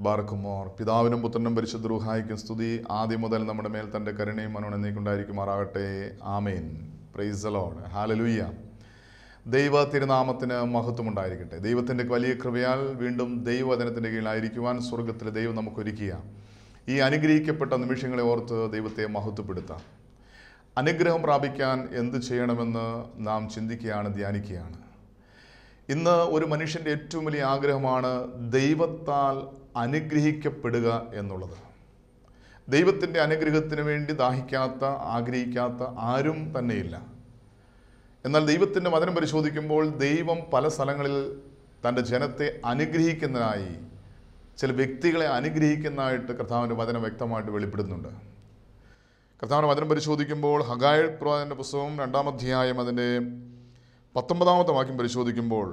ബാർക്കുമോർ. പിതാവിനും പുത്രനും പരിശുദ്ധ റൂഹായിക്കും സ്തുതി, ആദ്യം മുതൽ നമ്മുടെ മേൽ തൻ്റെ കരുണയും മനോണെന്നേക്കുണ്ടായിരിക്കുമാറാകട്ടെ. ആമേൻ. Praise the Lord. ഹല്ലേലൂയ. ദൈവ തിരുനാമത്തിന് മഹത്വമുണ്ടായിരിക്കട്ടെ. ദൈവത്തിൻ്റെ വലിയ കൃപയാൽ വീണ്ടും ദൈവവചനത്തിൻ്റെ കീഴിലായിരിക്കുവാൻ സ്വർഗത്തിലെ ദൈവം നമുക്കൊരുക്കിയ ഈ അനുഗ്രഹിക്കപ്പെട്ട നിമിഷങ്ങളെ ഓർത്ത് ദൈവത്തെ മഹത്വപ്പെടുത്താം. അനുഗ്രഹം പ്രാപിക്കാൻ എന്ത് ചെയ്യണമെന്ന് നാം ചിന്തിക്കുകയാണ്, ധ്യാനിക്കുകയാണ്. ഇന്ന് ഒരു മനുഷ്യൻ്റെ ഏറ്റവും വലിയ ആഗ്രഹമാണ് ദൈവത്താൽ അനുഗ്രഹിക്കപ്പെടുക എന്നുള്ളത്. ദൈവത്തിൻ്റെ അനുഗ്രഹത്തിന് വേണ്ടി ദാഹിക്കാത്ത, ആഗ്രഹിക്കാത്ത ആരും തന്നെയില്ല. എന്നാൽ ദൈവത്തിൻ്റെ വചനം പരിശോധിക്കുമ്പോൾ ദൈവം പല സ്ഥലങ്ങളിൽ തൻ്റെ ജനത്തെ അനുഗ്രഹിക്കുന്നതിനായി, ചില വ്യക്തികളെ അനുഗ്രഹിക്കുന്നതായിട്ട് കർത്താവിൻ്റെ വചനം വ്യക്തമായിട്ട് വെളിപ്പെടുത്തുന്നുണ്ട്. കർത്താവിൻ്റെ വചനം പരിശോധിക്കുമ്പോൾ ഹഗായി പ്രവാചകന്റെ പുസ്തകം 2-ാം അധ്യായം അതിൻ്റെ 19-ാമത്തെ വാക്യം പരിശോധിക്കുമ്പോൾ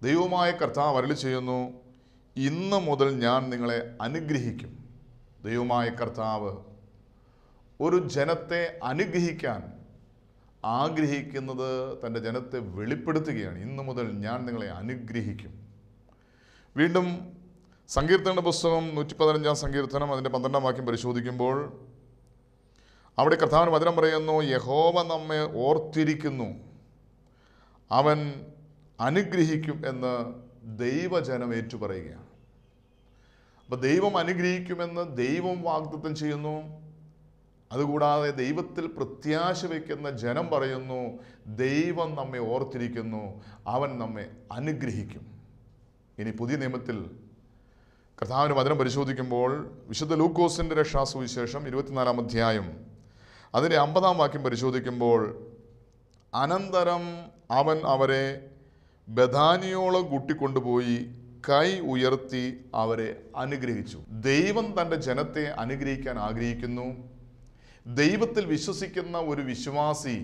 ദൈവമായ കർത്താവ് അരുളി ചെയ്യുന്നു, ഇന്ന് മുതൽ ഞാൻ നിങ്ങളെ അനുഗ്രഹിക്കും. ദൈവമായ കർത്താവ് ഒരു ജനത്തെ അനുഗ്രഹിക്കാൻ ആഗ്രഹിക്കുന്നത് തൻ്റെ ജനത്തെ വെളിപ്പെടുത്തുകയാണ്. ഇന്ന് മുതൽ ഞാൻ നിങ്ങളെ അനുഗ്രഹിക്കും. വീണ്ടും സങ്കീർത്തനങ്ങളുടെ പുസ്തകം 115-ാം സങ്കീർത്തനം അതിൻ്റെ 12-ാം വാക്യം പരിശോധിക്കുമ്പോൾ അവിടെ കർത്താവിന് വചനം പറയുന്നു, യഹോവ നമ്മെ ഓർത്തിരിക്കുന്നു, അവൻ അനുഗ്രഹിക്കും എന്ന് ദൈവജനം ഏറ്റുപറയുകയാണ്. അപ്പോൾ ദൈവം അനുഗ്രഹിക്കുമെന്ന് ദൈവം വാഗ്ദത്തം ചെയ്യുന്നു. അതുകൂടാതെ ദൈവത്തിൽ പ്രത്യാശ വയ്ക്കുന്ന ജനം പറയുന്നു, ദൈവം നമ്മെ ഓർത്തിരിക്കുന്നു, അവൻ നമ്മെ അനുഗ്രഹിക്കും. ഇനി പുതിയ നിയമത്തിൽ കർത്താവിൻ്റെ വചനം പരിശോധിക്കുമ്പോൾ വിശുദ്ധ ലൂക്കോസിൻ്റെ രക്ഷാസുവിശേഷം 24-ാം അധ്യായം അതിൻ്റെ 50-ാം വാക്യം പരിശോധിക്കുമ്പോൾ, അനന്തരം അവൻ അവരെ ബഥാനിയോളം കൂട്ടിക്കൊണ്ടുപോയി കൈ ഉയർത്തി അവരെ അനുഗ്രഹിച്ചു. ദൈവം തൻ്റെ ജനത്തെ അനുഗ്രഹിക്കാൻ ആഗ്രഹിക്കുന്നു. ദൈവത്തിൽ വിശ്വസിക്കുന്ന ഒരു വിശ്വാസി,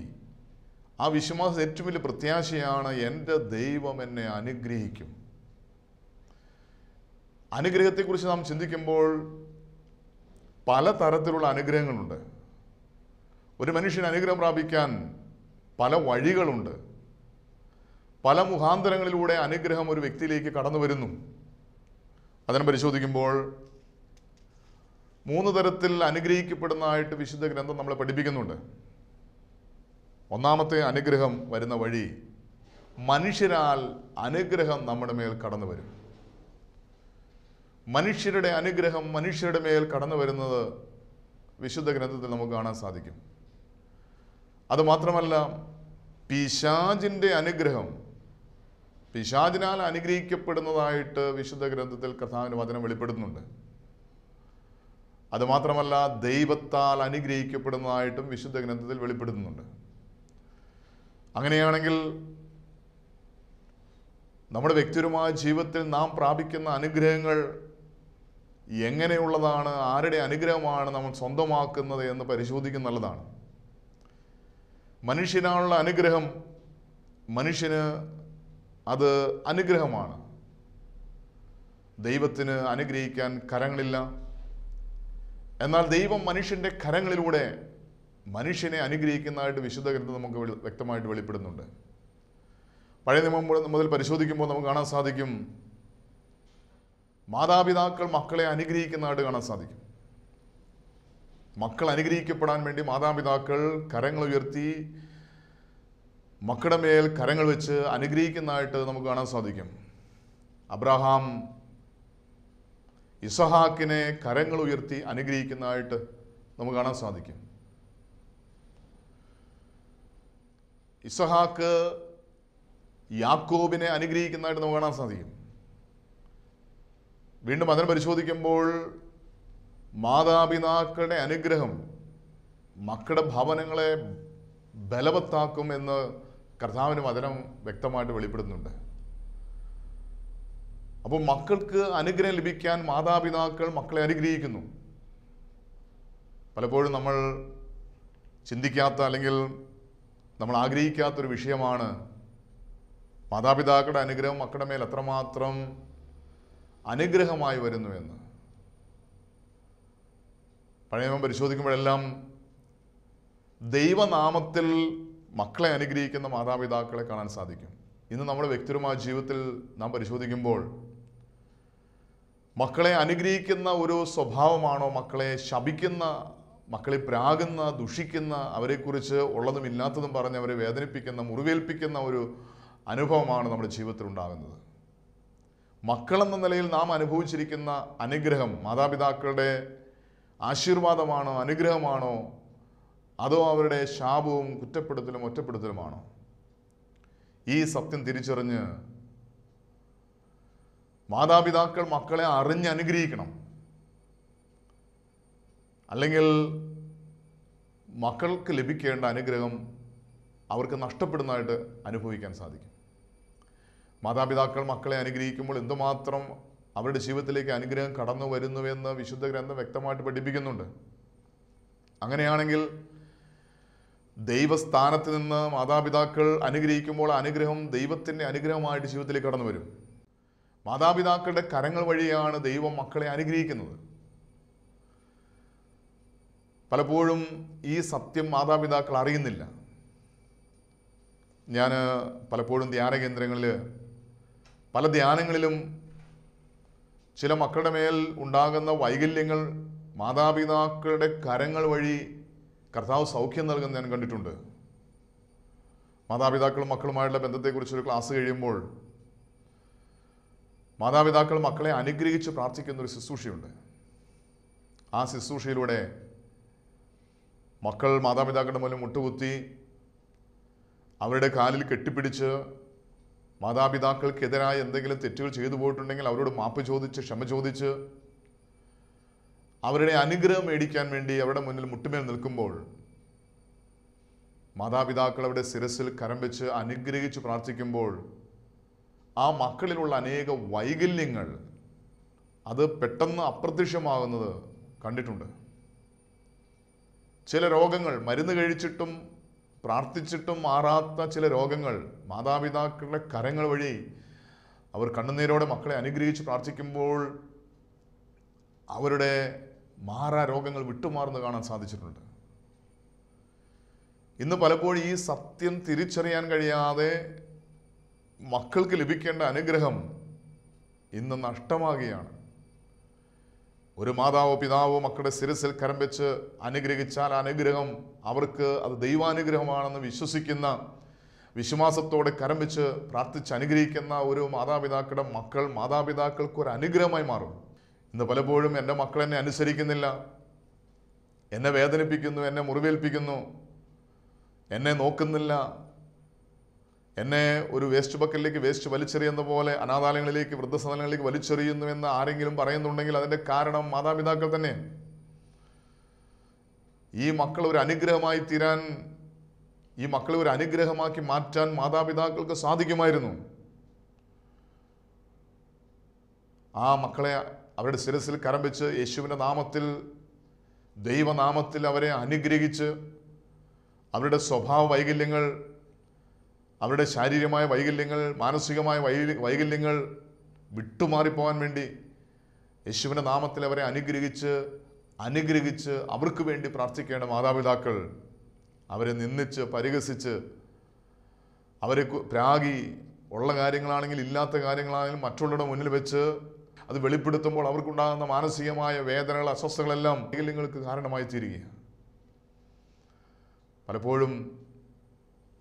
ആ വിശ്വാസം ഏറ്റവും വലിയ പ്രത്യാശയാണ്, എൻ്റെ ദൈവം എന്നെ അനുഗ്രഹിക്കും. അനുഗ്രഹത്തെക്കുറിച്ച് നാം ചിന്തിക്കുമ്പോൾ പല തരത്തിലുള്ള അനുഗ്രഹങ്ങളുണ്ട്. ഒരു മനുഷ്യന് അനുഗ്രഹം പ്രാപിക്കാൻ പല വഴികളുണ്ട്. പല മുഖാന്തരങ്ങളിലൂടെ അനുഗ്രഹം ഒരു വ്യക്തിയിലേക്ക് കടന്നു വരുന്നു. അതിനെ പരിശോധിക്കുമ്പോൾ 3 തരത്തിൽ അനുഗ്രഹിക്കപ്പെടുന്നതായിട്ട് വിശുദ്ധ ഗ്രന്ഥം നമ്മളെ പഠിപ്പിക്കുന്നുണ്ട്. ഒന്നാമത്തെ അനുഗ്രഹം വരുന്ന വഴി, മനുഷ്യരാൽ അനുഗ്രഹം നമ്മുടെ മേൽ കടന്നു വരും. മനുഷ്യരുടെ അനുഗ്രഹം മനുഷ്യരുടെ മേൽ കടന്നു വരുന്നത് വിശുദ്ധ ഗ്രന്ഥത്തിൽ നമുക്ക് കാണാൻ സാധിക്കും. അതുമാത്രമല്ല, പിശാചിൻ്റെ അനുഗ്രഹം, പിശാചിനാൽ അനുഗ്രഹിക്കപ്പെടുന്നതായിട്ട് വിശുദ്ധ ഗ്രന്ഥത്തിൽ കർത്താവിൻ്റെ വചനം വെളിപ്പെടുത്തുന്നുണ്ട്. അതുമാത്രമല്ല, ദൈവത്താൽ അനുഗ്രഹിക്കപ്പെടുന്നതായിട്ടും വിശുദ്ധ ഗ്രന്ഥത്തിൽ വെളിപ്പെടുത്തുന്നുണ്ട്. അങ്ങനെയാണെങ്കിൽ നമ്മുടെ വ്യക്തിപരമായ ജീവിതത്തിൽ നാം പ്രാപിക്കുന്ന അനുഗ്രഹങ്ങൾ എങ്ങനെയുള്ളതാണ്, ആരുടെ അനുഗ്രഹമാണ് നമ്മൾ സ്വന്തമാക്കുന്നത് എന്ന് പരിശോധിക്കുന്നത് നല്ലതാണ്. മനുഷ്യനായുള്ള അനുഗ്രഹം, മനുഷ്യന് അത് അനുഗ്രഹമാണ്. ദൈവത്തിന് അനുഗ്രഹിക്കാൻ കരങ്ങളില്ല. എന്നാൽ ദൈവം മനുഷ്യൻ്റെ കരങ്ങളിലൂടെ മനുഷ്യനെ അനുഗ്രഹിക്കുന്നതായിട്ട് വിശുദ്ധ ഗ്രന്ഥം നമുക്ക് വ്യക്തമായിട്ട് വെളിപ്പെടുന്നുണ്ട്. പഴയ നിയമം മുതൽ പരിശോധിക്കുമ്പോൾ നമുക്ക് കാണാൻ സാധിക്കും, മാതാപിതാക്കൾ മക്കളെ അനുഗ്രഹിക്കുന്നതായിട്ട് കാണാൻ സാധിക്കും. മക്കൾ അനുഗ്രഹിക്കപ്പെടാൻ വേണ്ടി മാതാപിതാക്കൾ കരങ്ങൾ ഉയർത്തി മക്കളുടെ മേൽ കരങ്ങൾ വെച്ച് അനുഗ്രഹിക്കുന്നതായിട്ട് നമുക്ക് കാണാൻ സാധിക്കും. അബ്രഹാം ഇസഹാക്കിനെ കരങ്ങൾ ഉയർത്തി അനുഗ്രഹിക്കുന്നതായിട്ട് നമുക്ക് കാണാൻ സാധിക്കും. ഇസഹാക്ക് യാക്കോബിനെ അനുഗ്രഹിക്കുന്നതായിട്ട് നമുക്ക് കാണാൻ സാധിക്കും. വീണ്ടും അതിനെ പരിശോധിക്കുമ്പോൾ മാതാപിതാക്കളുടെ അനുഗ്രഹം മക്കളുടെ ഭവനങ്ങളെ ബലവത്താക്കും എന്ന് കർത്താവിൻ്റെ വചനം വ്യക്തമായിട്ട് വെളിപ്പെടുന്നുണ്ട്. അപ്പോൾ മക്കൾക്ക് അനുഗ്രഹം ലഭിക്കാൻ മാതാപിതാക്കൾ മക്കളെ അനുഗ്രഹിക്കുന്നു. പലപ്പോഴും നമ്മൾ ചിന്തിക്കാത്ത, അല്ലെങ്കിൽ നമ്മൾ ആഗ്രഹിക്കാത്തൊരു വിഷയമാണ് മാതാപിതാക്കളുടെ അനുഗ്രഹം മക്കളുടെ മേൽ എത്രമാത്രം അനുഗ്രഹമായി വരുന്നു എന്ന്. പഴയ നിയമം പരിശോധിക്കുമ്പോഴെല്ലാം ദൈവനാമത്തിൽ മക്കളെ അനുഗ്രഹിക്കുന്ന മാതാപിതാക്കളെ കാണാൻ സാധിക്കും. ഇന്ന് നമ്മുടെ വ്യക്തിപരമായ ജീവിതത്തിൽ നാം പരിശോധിക്കുമ്പോൾ മക്കളെ അനുഗ്രഹിക്കുന്ന ഒരു സ്വഭാവമാണോ, മക്കളെ ശപിക്കുന്ന, മക്കളെ പ്രാകുന്ന, ദുഷിക്കുന്ന, അവരെക്കുറിച്ച് ഉള്ളതും ഇല്ലാത്തതും പറഞ്ഞ് അവരെ വേദനിപ്പിക്കുന്ന, മുറിവേൽപ്പിക്കുന്ന ഒരു അനുഭവമാണ് നമ്മുടെ ജീവിതത്തിൽ ഉണ്ടാകുന്നത്? മക്കളെന്ന നിലയിൽ നാം അനുഭവിച്ചിരിക്കുന്ന അനുഗ്രഹം മാതാപിതാക്കളുടെ ആശീർവാദമാണോ, അനുഗ്രഹമാണോ, അതോ അവരുടെ ശാപവും കുറ്റപ്പെടുത്തലും ഒറ്റപ്പെടുത്തലുമാണോ? ഈ സത്യം തിരിച്ചറിഞ്ഞ് മാതാപിതാക്കൾ മക്കളെ അറിഞ്ഞ് അനുഗ്രഹിക്കണം. അല്ലെങ്കിൽ മക്കൾക്ക് ലഭിക്കേണ്ട അനുഗ്രഹം അവർക്ക് നഷ്ടപ്പെടുന്നതായിട്ട് അനുഭവിക്കാൻ സാധിക്കും. മാതാപിതാക്കൾ മക്കളെ അനുഗ്രഹിക്കുമ്പോൾ എന്തുമാത്രം അവരുടെ ജീവിതത്തിലേക്ക് അനുഗ്രഹം കടന്നു വരുന്നുവെന്ന് വിശുദ്ധ ഗ്രന്ഥം വ്യക്തമായിട്ട് പഠിപ്പിക്കുന്നുണ്ട്. അങ്ങനെയാണെങ്കിൽ ദൈവസ്ഥാനത്ത് നിന്ന് മാതാപിതാക്കൾ അനുഗ്രഹിക്കുമ്പോൾ അനുഗ്രഹം ദൈവത്തിൻ്റെ അനുഗ്രഹമായിട്ട് ജീവിതത്തിലേക്ക് കടന്നു വരും. മാതാപിതാക്കളുടെ കരങ്ങൾ വഴിയാണ് ദൈവം മക്കളെ അനുഗ്രഹിക്കുന്നത്. പലപ്പോഴും ഈ സത്യം മാതാപിതാക്കൾ അറിയുന്നില്ല. ഞാൻ പലപ്പോഴും ധ്യാന കേന്ദ്രങ്ങളിൽ പല ധ്യാനങ്ങളിലും ചില മക്കളുടെ മേൽ ഉണ്ടാകുന്ന വൈകല്യങ്ങൾ മാതാപിതാക്കളുടെ കരങ്ങൾ വഴി കർത്താവ് സൗഖ്യം നൽകുന്ന ഞാൻ കണ്ടിട്ടുണ്ട്. മാതാപിതാക്കളും മക്കളുമായുള്ള ബന്ധത്തെക്കുറിച്ചൊരു ക്ലാസ് കഴിയുമ്പോൾ മാതാപിതാക്കൾ മക്കളെ അനുഗ്രഹിച്ച് പ്രാർത്ഥിക്കുന്നൊരു ശുശ്രൂഷയുണ്ട്. ആ ശുശ്രൂഷയിലൂടെ മക്കൾ മാതാപിതാക്കളുടെ മുന്നിൽ മുട്ടുകുത്തി അവരുടെ കാലിൽ കെട്ടിപ്പിടിച്ച് മാതാപിതാക്കൾക്കെതിരായ എന്തെങ്കിലും തെറ്റുകൾ ചെയ്തു പോയിട്ടുണ്ടെങ്കിൽ അവരോട് മാപ്പ് ചോദിച്ച് ക്ഷമ ചോദിച്ച് അവരുടെ അനുഗ്രഹം മേടിക്കാൻ വേണ്ടി അവരുടെ മുന്നിൽ മുട്ടുമേൽ നിൽക്കുമ്പോൾ മാതാപിതാക്കൾ അവരുടെ ശിരസിൽ കരം വെച്ച് അനുഗ്രഹിച്ച് പ്രാർത്ഥിക്കുമ്പോൾ ആ മക്കളിലുള്ള അനേക വൈകല്യങ്ങൾ അത് പെട്ടെന്ന് അപ്രത്യക്ഷമാകുന്നത് കണ്ടിട്ടുണ്ട്. ചില രോഗങ്ങൾ മരുന്ന് കഴിച്ചിട്ടും പ്രാർത്ഥിച്ചിട്ടും മാറാത്ത ചില രോഗങ്ങൾ മാതാപിതാക്കളുടെ കരങ്ങൾ വഴി അവർ കണ്ണുനീരോടെ മക്കളെ അനുഗ്രഹിച്ച് പ്രാർത്ഥിക്കുമ്പോൾ അവരുടെ മാറാ രോഗങ്ങൾ വിട്ടുമാറുന്നത് കാണാൻ സാധിച്ചിട്ടുണ്ട്. ഇന്ന് പലപ്പോഴും ഈ സത്യം തിരിച്ചറിയാൻ കഴിയാതെ മക്കൾക്ക് ലഭിക്കേണ്ട അനുഗ്രഹം ഇന്ന് നഷ്ടമാകുകയാണ്. ഒരു മാതാവോ പിതാവോ മക്കളുടെ ശിരസിൽ കരം വെച്ച് അനുഗ്രഹിച്ചാൽ അനുഗ്രഹം അവർക്ക് അത് ദൈവാനുഗ്രഹമാണെന്ന് വിശ്വസിക്കുന്ന, വിശ്വാസത്തോടെ കരം വെച്ച് പ്രാർത്ഥിച്ച് അനുഗ്രഹിക്കുന്ന ഒരു മാതാപിതാക്കളുടെ മക്കൾ മാതാപിതാക്കൾക്ക് ഒരു അനുഗ്രഹമായി മാറും. ഇന്ന് പലപ്പോഴും എൻ്റെ മക്കൾ എന്നെ അനുസരിക്കുന്നില്ല, എന്നെ വേദനിപ്പിക്കുന്നു, എന്നെ മുറിവേൽപ്പിക്കുന്നു, എന്നെ നോക്കുന്നില്ല, എന്നെ ഒരു വേസ്റ്റ് ബക്കറ്റിലേക്ക് വേസ്റ്റ് വലിച്ചെറിയുന്ന പോലെ അനാഥാലയങ്ങളിലേക്ക് വൃദ്ധസദനങ്ങളിലേക്ക് വലിച്ചെറിയുന്നു എന്ന് ആരെങ്കിലും പറയുന്നുണ്ടെങ്കിൽ അതിൻ്റെ കാരണം മാതാപിതാക്കൾ തന്നെ. ഈ മക്കൾ ഒരു അനുഗ്രഹമായി തീരാൻ, ഈ മക്കളെ ഒരു അനുഗ്രഹമാക്കി മാറ്റാൻ മാതാപിതാക്കൾക്ക് സാധിക്കുമായിരുന്നു. ആ മക്കളെ അവരുടെ ശിരസിൽ കരം വെച്ച് യേശുവിൻ്റെ നാമത്തിൽ, ദൈവനാമത്തിൽ അവരെ അനുഗ്രഹിച്ച് അവരുടെ സ്വഭാവ വൈകല്യങ്ങൾ, അവരുടെ ശാരീരികമായ വൈകല്യങ്ങൾ, മാനസികമായ വൈകല്യങ്ങൾ വിട്ടുമാറിപ്പോകാൻ വേണ്ടി യേശുവിൻ്റെ നാമത്തിൽ അവരെ അനുഗ്രഹിച്ച് അവർക്ക് വേണ്ടി പ്രാർത്ഥിക്കേണ്ട മാതാപിതാക്കൾ അവരെ നിന്ദിച്ച് പരിഹസിച്ച് അവരെ പ്രാഗി, ഉള്ള കാര്യങ്ങളാണെങ്കിൽ ഇല്ലാത്ത കാര്യങ്ങളാണെങ്കിലും മറ്റുള്ളവരുടെ മുന്നിൽ വെച്ച് അത് വെളിപ്പെടുത്തുമ്പോൾ അവർക്കുണ്ടാകുന്ന മാനസികമായ വേദനകൾ, അസ്വസ്ഥതകളെല്ലാം വൈകല്യങ്ങൾക്ക് കാരണമായി തീരുകയാണ്. പലപ്പോഴും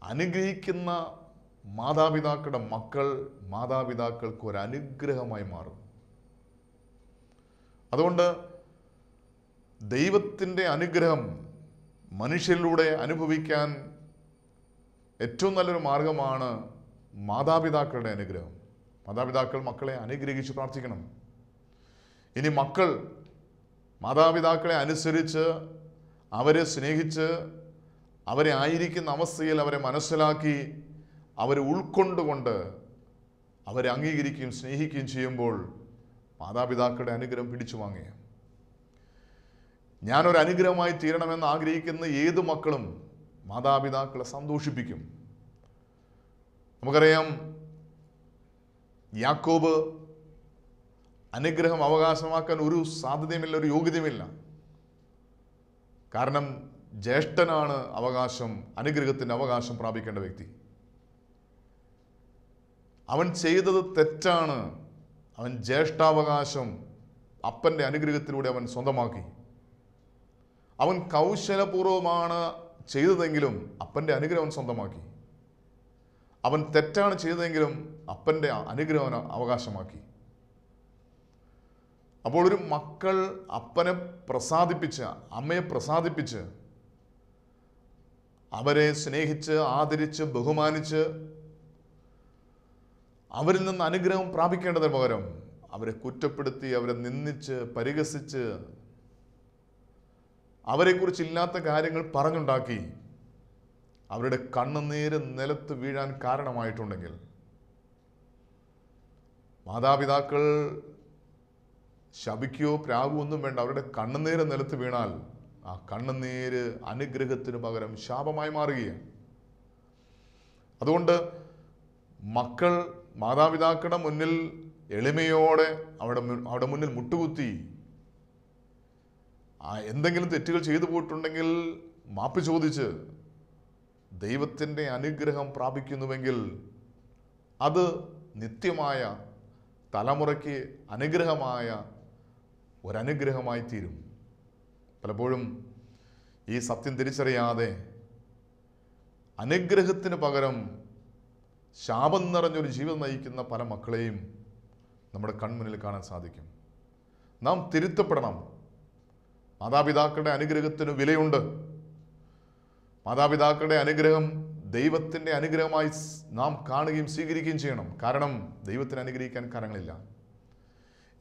അനുഗ്രഹിക്കുന്ന മാതാപിതാക്കളുടെ മക്കൾ മാതാപിതാക്കൾക്ക് ഒരു അനുഗ്രഹമായി മാറും. അതുകൊണ്ട് ദൈവത്തിൻ്റെ അനുഗ്രഹം മനുഷ്യരിലൂടെ അനുഭവിക്കാൻ ഏറ്റവും നല്ലൊരു മാർഗമാണ് മാതാപിതാക്കളുടെ അനുഗ്രഹം. മാതാപിതാക്കൾ മക്കളെ അനുഗ്രഹിച്ച് പ്രാർത്ഥിക്കണം. ഇനി മക്കൾ മാതാപിതാക്കളെ അനുസരിച്ച് അവരെ സ്നേഹിച്ച് അവരെ ആയിരിക്കുന്ന അവസ്ഥയിൽ അവരെ മനസ്സിലാക്കി അവരെ ഉൾക്കൊണ്ടുകൊണ്ട് അവരെ അംഗീകരിക്കുകയും സ്നേഹിക്കുകയും ചെയ്യുമ്പോൾ മാതാപിതാക്കളുടെ അനുഗ്രഹം പിടിച്ചു വാങ്ങുക. ഞാനൊരു അനുഗ്രഹമായി തീരണമെന്ന് ആഗ്രഹിക്കുന്ന ഏത് മക്കളും മാതാപിതാക്കളെ സന്തോഷിപ്പിക്കും. നമുക്കറിയാം, യാക്കോബ് അനുഗ്രഹം അവകാശമാക്കാൻ ഒരു സാധ്യതയുമില്ല, ഒരു യോഗ്യതയുമില്ല. കാരണം ജ്യേഷ്ഠനാണ് അവകാശം, അനുഗ്രഹത്തിൻ്റെ അവകാശം പ്രാപിക്കേണ്ട വ്യക്തി. അവൻ ചെയ്തത് തെറ്റാണ്, അവൻ ജ്യേഷ്ഠാവകാശം അപ്പൻ്റെ അനുഗ്രഹത്തിലൂടെ അവൻ സ്വന്തമാക്കി. അവൻ കൗശലപൂർവമാണ് ചെയ്തതെങ്കിലും അപ്പൻ്റെ അനുഗ്രഹം സ്വന്തമാക്കി. അവൻ തെറ്റാണ് ചെയ്തതെങ്കിലും അപ്പൻ്റെ അനുഗ്രഹം അവകാശമാക്കി. അപ്പോൾ ഒരു മക്കൾ അപ്പനെ പ്രസാദിപ്പിച്ച്, അമ്മയെ പ്രസാദിപ്പിച്ച്, അവരെ സ്നേഹിച്ച്, ആദരിച്ച്, ബഹുമാനിച്ച്, അവരിൽ നിന്ന് അനുഗ്രഹം പ്രാപിക്കേണ്ടതിന് പകരം അവരെ കുറ്റപ്പെടുത്തി, അവരെ നിന്ദിച്ച്, പരിഹസിച്ച്, അവരെക്കുറിച്ച് ഇല്ലാത്ത കാര്യങ്ങൾ പറഞ്ഞുണ്ടാക്കി അവരുടെ കണ്ണുനീര് നിലത്ത് വീഴാൻ കാരണമായിട്ടുണ്ടെങ്കിൽ, മാതാപിതാക്കൾ ശപിക്കുകയോ പ്രാകുകയോ ഒന്നും വേണ്ട, അവരുടെ കണ്ണുനീര് നിലത്ത് വീണാൽ ആ കണ്ണുനീര് അനുഗ്രഹത്തിന് പകരം ശാപമായി മാറുകയാണ്. അതുകൊണ്ട് മക്കൾ മാതാപിതാക്കളുടെ മുന്നിൽ എളിമയോടെ അവിടെ മുന്നിൽ മുട്ടുകുത്തി എന്തെങ്കിലും തെറ്റുകൾ ചെയ്തു പോയിട്ടുണ്ടെങ്കിൽ മാപ്പ് ചോദിച്ച് ദൈവത്തിൻ്റെ അനുഗ്രഹം പ്രാപിക്കുന്നുവെങ്കിൽ അത് നിത്യമായ തലമുറയ്ക്ക് അനുഗ്രഹമായ ഒരനുഗ്രഹമായി തീരും. പലപ്പോഴും ഈ സത്യം തിരിച്ചറിയാതെ അനുഗ്രഹത്തിന് പകരം ശാപം നിറഞ്ഞൊരു ജീവിതം നയിക്കുന്ന പല മക്കളെയും നമ്മുടെ കൺമുന്നിൽ കാണാൻ സാധിക്കും. നാം തിരുത്തപ്പെടണം. മാതാപിതാക്കളുടെ അനുഗ്രഹത്തിന് വിലയുണ്ട്. മാതാപിതാക്കളുടെ അനുഗ്രഹം ദൈവത്തിൻ്റെ അനുഗ്രഹമായി നാം കാണുകയും സ്വീകരിക്കുകയും ചെയ്യണം. കാരണം ദൈവത്തിന് അനുഗ്രഹിക്കാൻ കരങ്ങളില്ല.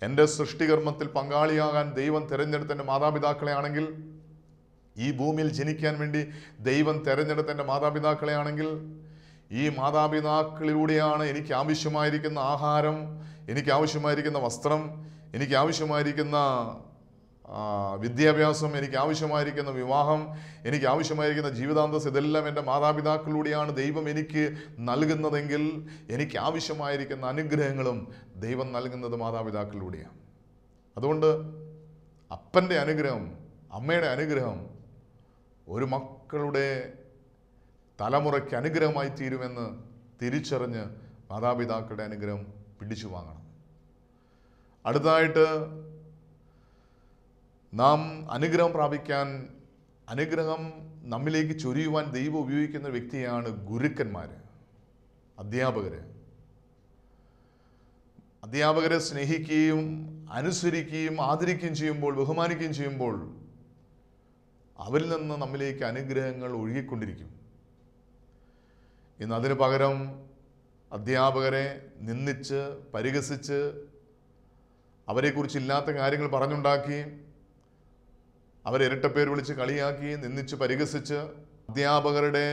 എൻ്റെ സൃഷ്ടികർമ്മത്തിൽ പങ്കാളിയാകാൻ ദൈവം തിരഞ്ഞെടുത്ത എൻ്റെ മാതാപിതാക്കളെ ആണെങ്കിൽ, ഈ ഭൂമിയിൽ ജനിക്കാൻ വേണ്ടി ദൈവം തിരഞ്ഞെടുത്ത എൻ്റെ മാതാപിതാക്കളെ ആണെങ്കിൽ, ഈ മാതാപിതാക്കളിലൂടെയാണ് എനിക്ക് ആവശ്യമായിരിക്കുന്ന ആഹാരം, എനിക്ക് ആവശ്യമായിരിക്കുന്ന വസ്ത്രം, എനിക്ക് ആവശ്യമായിരിക്കുന്ന വിദ്യാഭ്യാസം, എനിക്ക് ആവശ്യമായിരിക്കുന്ന വിവാഹം, എനിക്ക് ആവശ്യമായിരിക്കുന്ന ജീവിതാന്തസ്, ഇതെല്ലാം എൻ്റെ മാതാപിതാക്കളിലൂടെയാണ് ദൈവം എനിക്ക് നൽകുന്നതെങ്കിൽ എനിക്ക് ആവശ്യമായിരിക്കുന്ന അനുഗ്രഹങ്ങളും ദൈവം നൽകുന്നത് മാതാപിതാക്കളിലൂടെയാണ്. അതുകൊണ്ട് അപ്പൻ്റെ അനുഗ്രഹം, അമ്മയുടെ അനുഗ്രഹം ഒരു മക്കളുടെ തലമുറയ്ക്ക് അനുഗ്രഹമായി തീരുമെന്ന് തിരിച്ചറിഞ്ഞ് മാതാപിതാക്കളുടെ അനുഗ്രഹം പിടിച്ചു വാങ്ങണം. അടുത്തതായിട്ട് നാം അനുഗ്രഹം പ്രാപിക്കാൻ, അനുഗ്രഹം നമ്മിലേക്ക് ചൊരിയുവാൻ ദൈവം ഉപയോഗിക്കുന്ന വ്യക്തിയാണ് ഗുരുക്കന്മാർ, അധ്യാപകർ. അധ്യാപകരെ സ്നേഹിക്കുകയും അനുസരിക്കുകയും ആദരിക്കുകയും ചെയ്യുമ്പോൾ, ബഹുമാനിക്കുകയും ചെയ്യുമ്പോൾ അവരിൽ നിന്ന് നമ്മിലേക്ക് അനുഗ്രഹങ്ങൾ ഒഴുകിക്കൊണ്ടിരിക്കും. ഇന്ന് അതിന് പകരം അധ്യാപകരെ നിന്ദിച്ച്, പരിഹസിച്ച്, അവരെക്കുറിച്ച് ഇല്ലാത്ത കാര്യങ്ങൾ പറഞ്ഞുണ്ടാക്കി, അവരെ ഇരട്ടപ്പേർ വിളിച്ച് കളിയാക്കി, നിന്ദിച്ച്, പരിഹസിച്ച്, അധ്യാപകരുടെ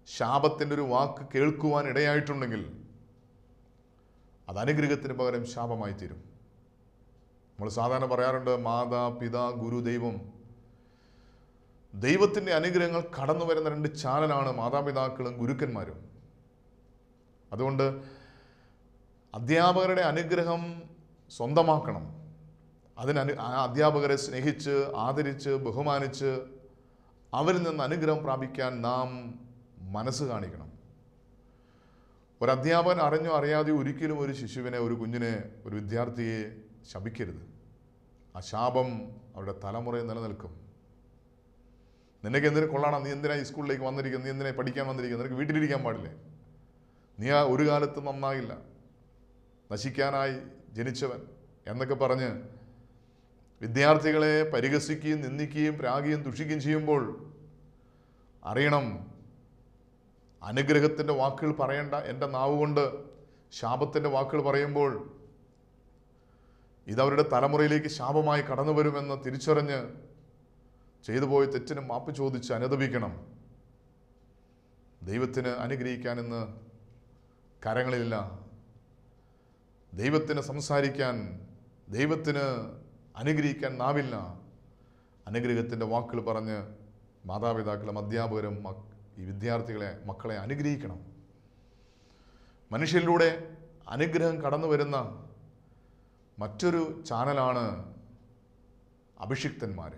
ശാപത്തിൻ്റെ ഒരു വാക്ക് കേൾക്കുവാൻ ഇടയായിട്ടുണ്ടെങ്കിൽ അത് അനുഗ്രഹത്തിന് പകരം ശാപമായി തീരും. നമ്മൾ സാധാരണ പറയാറുണ്ട്, മാതാ, പിതാ, ഗുരു, ദൈവം. ദൈവത്തിൻ്റെ അനുഗ്രഹങ്ങൾ കടന്നു വരുന്ന രണ്ട് ചാനലാണ് മാതാപിതാക്കളും ഗുരുക്കന്മാരും. അതുകൊണ്ട് അധ്യാപകരുടെ അനുഗ്രഹം സ്വന്തമാക്കണം. ആ അധ്യാപകരെ സ്നേഹിച്ച്, ആദരിച്ച്, ബഹുമാനിച്ച് അവരിൽ നിന്ന് അനുഗ്രഹം പ്രാപിക്കാൻ നാം മനസ്സ് കാണിക്കണം. ഒരു അധ്യാപകൻ അറിഞ്ഞോ അറിയാതെയോ ഒരിക്കലും ഒരു ശിശുവിനെ, ഒരു കുഞ്ഞിനെ, ഒരു വിദ്യാർത്ഥിയെ ശപിക്കരുത്. ആ ശാപം അവരുടെ തലമുറയിൽ നിലനിൽക്കും. നിനക്ക് എന്തിനു കൊള്ളണം, നീ എന്തിനാ ഈ സ്കൂളിലേക്ക് വന്നിരിക്കുന്നത്, നീ എന്തിനാ പഠിക്കാൻ വന്നിരിക്കുന്നത്, നിനക്ക് വീട്ടിലിരിക്കാൻ പാടില്ലേ, നീ ആ ഒരു കാലത്ത് നന്നാകില്ല, നശിക്കാനായി ജനിച്ചവൻ എന്നൊക്കെ പറഞ്ഞ് വിദ്യാർത്ഥികളെ പരിഹസിക്കുകയും നിന്ദിക്കുകയും പ്രാകുകയും ദുഷിക്കുകയും ചെയ്യുമ്പോൾ അറിയണം, അനുഗ്രഹത്തിൻ്റെ വാക്കുകൾ പറയേണ്ട എൻ്റെ നാവ് കൊണ്ട് ശാപത്തിൻ്റെ വാക്കുകൾ പറയുമ്പോൾ ഇതവരുടെ തലമുറയിലേക്ക് ശാപമായി കടന്നു വരുമെന്ന് തിരിച്ചറിഞ്ഞ് ചെയ്തു പോയ തെറ്റിന് മാപ്പ് ചോദിച്ച് അനുദപിക്കണം. ദൈവത്തിന് അനുഗ്രഹിക്കാനെന്ന് കരങ്ങളില്ല. ദൈവത്തിന് സംസാരിക്കാൻ, ദൈവത്തിന് അനുഗ്രഹിക്കാൻ നാവില്ല. അനുഗ്രഹത്തിൻ്റെ വാക്കുകൾ പറഞ്ഞ് മാതാപിതാക്കളും അധ്യാപകരും ഈ വിദ്യാർത്ഥികളെ, മക്കളെ അനുഗ്രഹിക്കണം. മനുഷ്യരിലൂടെ അനുഗ്രഹം കടന്നു വരുന്ന മറ്റൊരു ചാനലാണ് അഭിഷിക്തന്മാർ.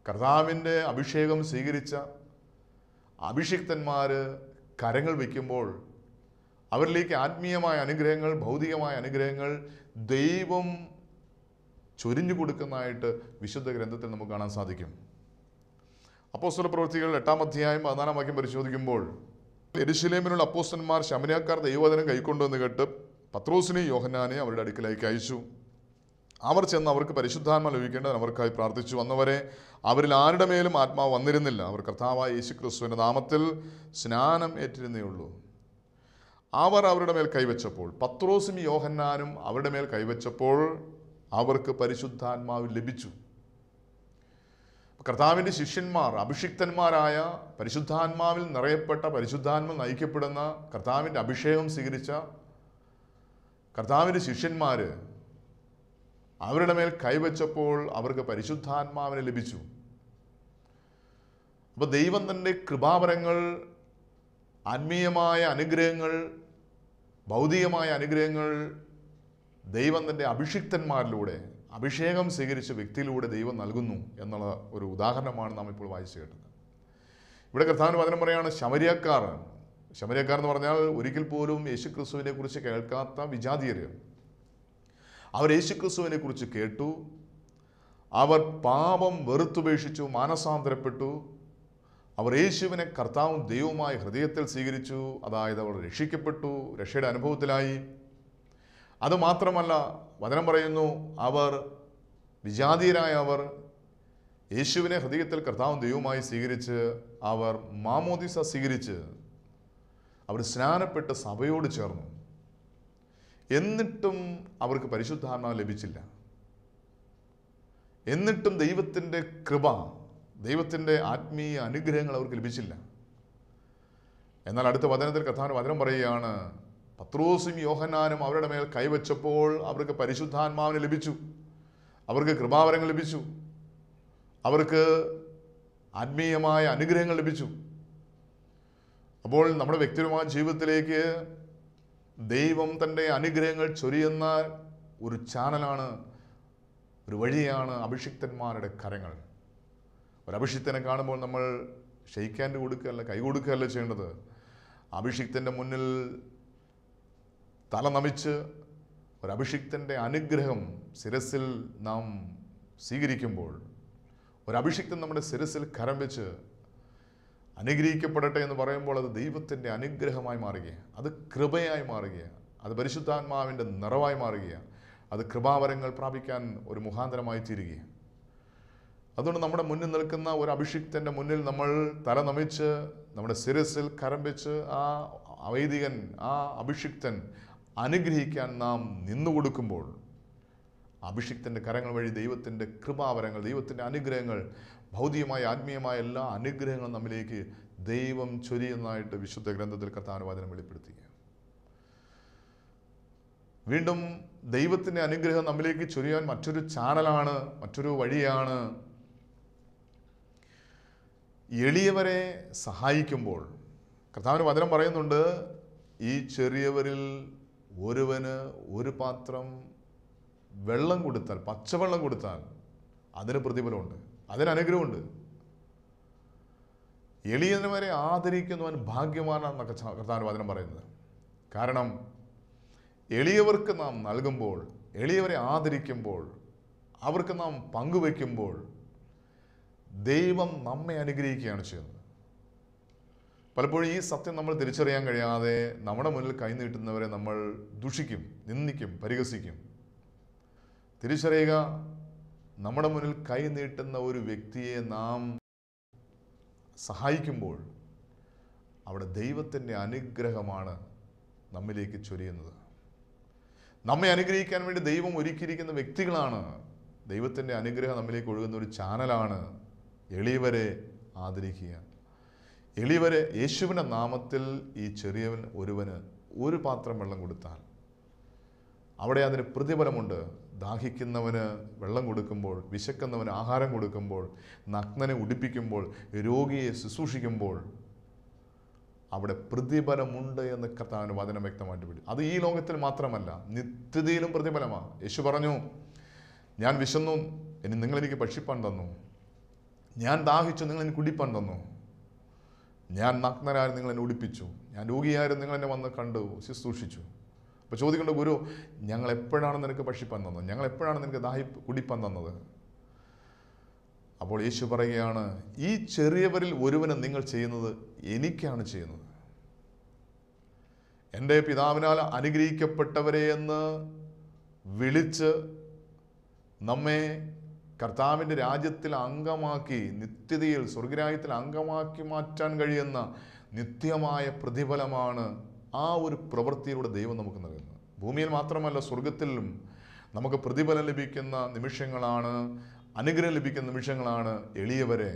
കർത്താവിൻ്റെ അഭിഷേകം സ്വീകരിച്ച അഭിഷിക്തന്മാർ കരങ്ങൾ വയ്ക്കുമ്പോൾ അവരിലേക്ക് ആത്മീയമായ അനുഗ്രഹങ്ങൾ, ഭൗതികമായ അനുഗ്രഹങ്ങൾ ദൈവം ചൊരിഞ്ഞു കൊടുക്കുന്നതായിട്ട് വിശുദ്ധ ഗ്രന്ഥത്തിൽ നമുക്ക് കാണാൻ സാധിക്കും. അപ്പോസ്തല പ്രവൃത്തികൾ 8-ാം അധ്യായം 14-ാം വാക്യം പരിശോധിക്കുമ്പോൾ, യെരൂശലേമിലുള്ള അപ്പോസ്തലന്മാർ ശമരിയാക്കാർ ദൈവവചനം കൈക്കൊണ്ടുവന്ന് കേട്ട് പത്രോസിനെയും യോഹന്നാനെയും അവരുടെ അടുക്കലേക്ക് അയച്ചു. അവർ ചെന്ന് അവർക്ക് പരിശുദ്ധാത്മ ലഭിക്കേണ്ടതിന് അവർക്കായി പ്രാർത്ഥിച്ചു. വന്നവരെ അവരിൽ ആരുടെ മേലും ആത്മാവ് വന്നിരുന്നില്ല. അവർ കർത്താവായ യേശുക്രിസ്തുവിൻ്റെ നാമത്തിൽ സ്നാനം ഏറ്റിരുന്നേ ഉള്ളൂ. അവർ അവരുടെ മേൽ കൈവച്ചപ്പോൾ, പത്രോസും യോഹന്നാനും അവരുടെ മേൽ കൈവച്ചപ്പോൾ അവർക്ക് പരിശുദ്ധാത്മാവ് ലഭിച്ചു. കർത്താവിൻ്റെ ശിഷ്യന്മാർ, അഭിഷിക്തന്മാരായ, പരിശുദ്ധാത്മാവിൽ നിറയപ്പെട്ട, പരിശുദ്ധാത്മ നയിക്കപ്പെടുന്ന, കർത്താവിൻ്റെ അഭിഷേകം സ്വീകരിച്ച കർത്താവിൻ്റെ ശിഷ്യന്മാർ അവരുടെ മേൽ കൈവച്ചപ്പോൾ അവർക്ക് പരിശുദ്ധാത്മാവിനെ ലഭിച്ചു. അപ്പോൾ ദൈവം തൻ്റെ കൃപാവരങ്ങൾ, ആത്മീയമായ അനുഗ്രഹങ്ങൾ, ഭൗതികമായ അനുഗ്രഹങ്ങൾ ദൈവം തൻ്റെ അഭിഷിക്തന്മാരിലൂടെ, അഭിഷേകം സ്വീകരിച്ച വ്യക്തിയിലൂടെ ദൈവം നൽകുന്നു എന്നുള്ള ഒരു ഉദാഹരണമാണ് നാം ഇപ്പോൾ വായിച്ചു കേട്ടത്. ഇവിടെ കർത്താവിൻ്റെ വചനം പറയാണ്, ശമരിയക്കാർ എന്ന് പറഞ്ഞാൽ ഒരിക്കൽ പോലും യേശുക്രിസ്തുവിനെ കുറിച്ച് കേൾക്കാത്ത വിജാതീയർ. അവർ യേശുക്രിസ്തുവിനെ കുറിച്ച് കേട്ടു. അവർ പാപം വെറുത്തുപേക്ഷിച്ചു, മാനസാന്തരപ്പെട്ടു. അവർ യേശുവിനെ കർത്താവും ദൈവവുമായി ഹൃദയത്തിൽ സ്വീകരിച്ചു. അതായത് അവർ രക്ഷിക്കപ്പെട്ടു, രക്ഷയുടെ അനുഭവത്തിലായി. അതുമാത്രമല്ല, വചനം പറയുന്നു, അവർ വിജാതീയരായ അവർ യേശുവിനെ ഹൃദയത്തിൽ കർത്താവും ദൈവവുമായി സ്വീകരിച്ച് അവർ മാമോദിസ സ്വീകരിച്ച് അവർ സ്നാനപ്പെട്ട് സഭയോട് ചേർന്നു. എന്നിട്ടും അവർക്ക് പരിശുദ്ധാത്മാവ് ലഭിച്ചില്ല. എന്നിട്ടും ദൈവത്തിൻ്റെ കൃപ, ദൈവത്തിൻ്റെ ആത്മീയ അനുഗ്രഹങ്ങൾ അവർക്ക് ലഭിച്ചില്ല. എന്നാൽ അടുത്ത വചനത്തിൽ കർത്താവിൻ്റെ വചനം പറയുകയാണ്, പത്രോസും യോഹന്നാനും അവരുടെ മേൽ കൈവച്ചപ്പോൾ അവർക്ക് പരിശുദ്ധാത്മാവിനെ ലഭിച്ചു. അവർക്ക് കൃപാവരങ്ങൾ ലഭിച്ചു. അവർക്ക് ആത്മീയമായ അനുഗ്രഹങ്ങൾ ലഭിച്ചു. അപ്പോൾ നമ്മുടെ വ്യക്തിപരമായ ജീവിതത്തിലേക്ക് ദൈവം തൻ്റെ അനുഗ്രഹങ്ങൾ ചൊരിയുന്ന ഒരു ചാനലാണ്, ഒരു വഴിയാണ് അഭിഷിക്തന്മാരുടെ കരങ്ങൾ. ഒരു അഭിഷിക്തനെ കാണുമ്പോൾ നമ്മൾ ഷെയ്ക്ക് ഹാൻഡ് കൊടുക്കുകയല്ല, കൈ കൊടുക്കുകയല്ല ചെയ്യേണ്ടത്. അഭിഷിക്തൻ്റെ മുന്നിൽ തല നമിച്ച് ഒരഭിഷിക്തൻ്റെ അനുഗ്രഹം ശിരസിൽ നാം സ്വീകരിക്കുമ്പോൾ, ഒരഭിഷിക്തൻ നമ്മുടെ ശിരസിൽ കരം വെച്ച് അനുഗ്രഹിക്കപ്പെടട്ടെ എന്ന് പറയുമ്പോൾ അത് ദൈവത്തിൻ്റെ അനുഗ്രഹമായി മാറുകയാണ്, അത് കൃപയായി മാറുകയാണ്, അത് പരിശുദ്ധാത്മാവിൻ്റെ നിറവായി മാറുകയാണ്, അത് കൃപാവരങ്ങൾ പ്രാപിക്കാൻ ഒരു മുഖാന്തരമായി തീരുകയാണ്. അതുകൊണ്ട് നമ്മുടെ മുന്നിൽ നിൽക്കുന്ന ഒരു അഭിഷിക്തൻ്റെ മുന്നിൽ നമ്മൾ തല നമിച്ച് നമ്മുടെ ശിരസിൽ കരം വെച്ച് ആ വൈദികൻ, ആ അഭിഷിക്തൻ അനുഗ്രഹിക്കാൻ നാം നിന്നുകൊടുക്കുമ്പോൾ അഭിഷിക്തൻ്റെ കരങ്ങൾ വഴി ദൈവത്തിൻ്റെ കൃപാവരങ്ങൾ, ദൈവത്തിൻ്റെ അനുഗ്രഹങ്ങൾ, ഭൗതികമായ ആത്മീയമായ എല്ലാ അനുഗ്രഹങ്ങളും നമ്മിലേക്ക് ദൈവം ചൊരിയുന്നതായിട്ട് വിശുദ്ധ ഗ്രന്ഥത്തിൽ കർത്താവിന്റെ വചനം വെളിപ്പെടുത്തുക. വീണ്ടും ദൈവത്തിൻ്റെ അനുഗ്രഹം നമ്മിലേക്ക് ചൊരിയാൻ മറ്റൊരു ചാനലാണ്, മറ്റൊരു വഴിയാണ് എളിയവരെ സഹായിക്കുമ്പോൾ. കർത്താവിന്റെ വചനം പറയുന്നുണ്ട്, ഈ ചെറിയവരിൽ ഒരുവന് ഒരു പാത്രം വെള്ളം കൊടുത്താൽ, പച്ചവെള്ളം കൊടുത്താൽ അതിന് പ്രതിഫലമുണ്ട്, അതിന് അനുഗ്രഹമുണ്ട്. എളിയവരെ ആദരിക്കുന്നവൻ ഭാഗ്യവാനാണെന്നൊക്കെ കർത്താവിന്റെ വചനം പറയുന്നത്. കാരണം എളിയവർക്ക് നാം നൽകുമ്പോൾ, എളിയവരെ ആദരിക്കുമ്പോൾ, അവർക്ക് നാം പങ്കുവയ്ക്കുമ്പോൾ ദൈവം നമ്മെ അനുഗ്രഹിക്കുകയാണ് ചെയ്യുന്നത്. പലപ്പോഴും ഈ സത്യം നമ്മൾ തിരിച്ചറിയാൻ കഴിയാതെ നമ്മുടെ മുന്നിൽ കൈനീട്ടുന്നവരെ നമ്മൾ ദുഷിക്കും, നിന്ദിക്കും, പരിഹസിക്കും. തിരിച്ചറിയുക, നമ്മുടെ മുന്നിൽ കൈനീട്ടുന്ന ഒരു വ്യക്തിയെ നാം സഹായിക്കുമ്പോൾ അവിടെ ദൈവത്തിൻ്റെ അനുഗ്രഹമാണ് നമ്മിലേക്ക് ചൊരിയുന്നത്. നമ്മെ അനുഗ്രഹിക്കാൻ വേണ്ടി ദൈവം ഒരുക്കിയിരിക്കുന്ന വ്യക്തികളാണ്. ദൈവത്തിൻ്റെ അനുഗ്രഹം നമ്മിലേക്ക് ഒഴുകുന്ന ഒരു ചാനലാണ് എളിയവരെ ആദരിക്കുക. എളിയവരെ യേശുവിൻ്റെ നാമത്തിൽ ഈ ചെറിയവൻ ഒരുവന് ഒരു പാത്രം വെള്ളം കൊടുത്താൽ അവിടെ അതിന് പ്രതിഫലമുണ്ട്. ദാഹിക്കുന്നവന് വെള്ളം കൊടുക്കുമ്പോൾ, വിശക്കുന്നവന് ആഹാരം കൊടുക്കുമ്പോൾ, നഗ്നനെ ഉടുപ്പിക്കുമ്പോൾ, രോഗിയെ ശുശ്രൂഷിക്കുമ്പോൾ അവിടെ പ്രതിഫലമുണ്ട് എന്ന് കർത്താവിൻ്റെ വചനം വ്യക്തമായിട്ട് വിടും. അത് ഈ ലോകത്തിൽ മാത്രമല്ല, നിത്യതയിലും പ്രതിഫലമാണ്. യേശു പറഞ്ഞു, ഞാൻ വിശന്നു, ഇനി നിങ്ങളെനിക്ക് ഭക്ഷിപ്പാൻ തന്നു. ഞാൻ ദാഹിച്ചു, നിങ്ങളെനിക്ക് കുടിപ്പാൻ തന്നു. ഞാൻ നഗ്നരായിരുന്നു, നിങ്ങളെന്നെ ഉടുപ്പിച്ചു. ഞാൻ രോഗിയായിരുന്നു, നിങ്ങളെന്നെ വന്ന് കണ്ടു ശുശ്രൂഷിച്ചു. അപ്പോൾ ചോദിക്കേണ്ട, ഗുരു ഞങ്ങൾ എപ്പോഴാണ് നിനക്ക് ഭക്ഷിപ്പാൻ തന്നത്? ഞങ്ങൾ എപ്പോഴാണ് നിനക്ക് കുടിപ്പാൻ തന്നത്? അപ്പോൾ യേശു പറയുകയാണ്, ഈ ചെറിയവരിൽ ഒരുവന് നിങ്ങൾ ചെയ്യുന്നത് എനിക്കാണ് ചെയ്യുന്നത്. എൻ്റെ പിതാവിനാൽ അനുഗ്രഹിക്കപ്പെട്ടവരെ എന്ന് വിളിച്ച് നമ്മെ കർത്താവിൻ്റെ രാജ്യത്തിൽ അംഗമാക്കി, നിത്യതയിൽ സ്വർഗരാജ്യത്തിൽ അംഗമാക്കി മാറ്റാൻ കഴിയുന്ന നിത്യമായ പ്രതിഫലമാണ് ആ ഒരു പ്രവൃത്തിയിലൂടെ ദൈവം നമുക്ക് നൽകുന്നത്. ഭൂമിയിൽ മാത്രമല്ല, സ്വർഗത്തിലും നമുക്ക് പ്രതിഫലം ലഭിക്കുന്ന നിമിഷങ്ങളാണ്, അനുഗ്രഹം ലഭിക്കുന്ന നിമിഷങ്ങളാണ് എളിയവരെ,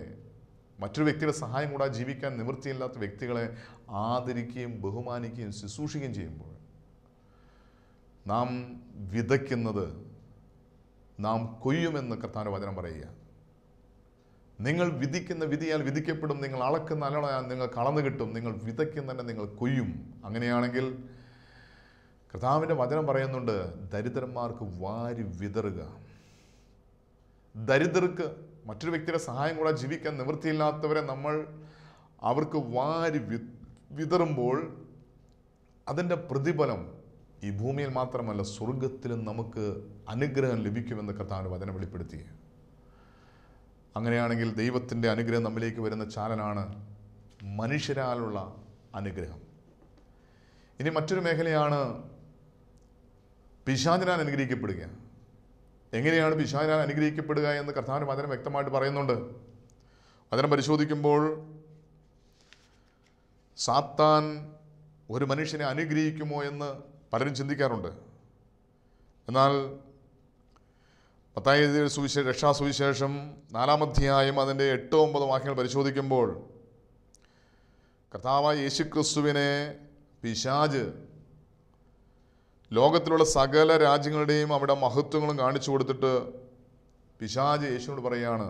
മറ്റൊരു വ്യക്തിയുടെ സഹായം കൂടാതെ ജീവിക്കാൻ നിവൃത്തിയില്ലാത്ത വ്യക്തികളെ ആദരിക്കുകയും ബഹുമാനിക്കുകയും ശുശ്രൂഷിക്കുകയും ചെയ്യുമ്പോൾ നാം വിതയ്ക്കുന്നത് നാം കൊയ്യുമെന്ന് കർത്താവിൻ്റെ വചനം പറയുക. നിങ്ങൾ വിധിക്കുന്ന വിധിയാൽ വിധിക്കപ്പെടും, നിങ്ങൾ അളക്കുന്ന അലളയാൽ നിങ്ങൾ കളന്നു കിട്ടും, നിങ്ങൾ വിതയ്ക്കുന്നതന്നെ നിങ്ങൾ കൊയ്യും. അങ്ങനെയാണെങ്കിൽ കർത്താവിൻ്റെ വചനം പറയുന്നുണ്ട്, ദരിദ്രന്മാർക്ക് വാരി വിതറുക. ദരിദ്രർക്ക്, മറ്റൊരു വ്യക്തിയുടെ സഹായം കൂടാതെ ജീവിക്കാൻ നിവൃത്തിയില്ലാത്തവരെ അവർക്ക് വാരി വിതറുമ്പോൾ അതിൻ്റെ പ്രതിഫലം ഈ ഭൂമിയിൽ മാത്രമല്ല, സ്വർഗത്തിലും നമുക്ക് അനുഗ്രഹം ലഭിക്കുമെന്ന് കർത്താവിൻ്റെ വചനം വെളിപ്പെടുത്തി. അങ്ങനെയാണെങ്കിൽ ദൈവത്തിൻ്റെ അനുഗ്രഹം നമ്മിലേക്ക് വരുന്ന ചാനലാണ് മനുഷ്യരാലുള്ള അനുഗ്രഹം. ഇനി മറ്റൊരു മേഖലയാണ് പിശാചിനാൽ അനുഗ്രഹിക്കപ്പെടുക. എങ്ങനെയാണ് പിശാചിനാൽ അനുഗ്രഹിക്കപ്പെടുക എന്ന് കർത്താവിൻ്റെ വചനം വ്യക്തമായിട്ട് പറയുന്നുണ്ട്. വചനം പരിശോധിക്കുമ്പോൾ സാത്താൻ ഒരു മനുഷ്യനെ അനുഗ്രഹിക്കുമോ എന്ന് പലരും ചിന്തിക്കാറുണ്ട്. എന്നാൽ മത്തായി എഴുതിയ രക്ഷാസുവിശേഷം 4-ാം അധ്യായം അതിൻ്റെ 8-9 വാക്യങ്ങൾ പരിശോധിക്കുമ്പോൾ കർത്താവായ യേശുക്രിസ്തുവിനെ പിശാച് ലോകത്തിലുള്ള സകല രാജ്യങ്ങളുടെയും അവിടെ മഹത്വങ്ങളും കാണിച്ചു കൊടുത്തിട്ട് പിശാച് യേശുവിനോട് പറയുകയാണ്,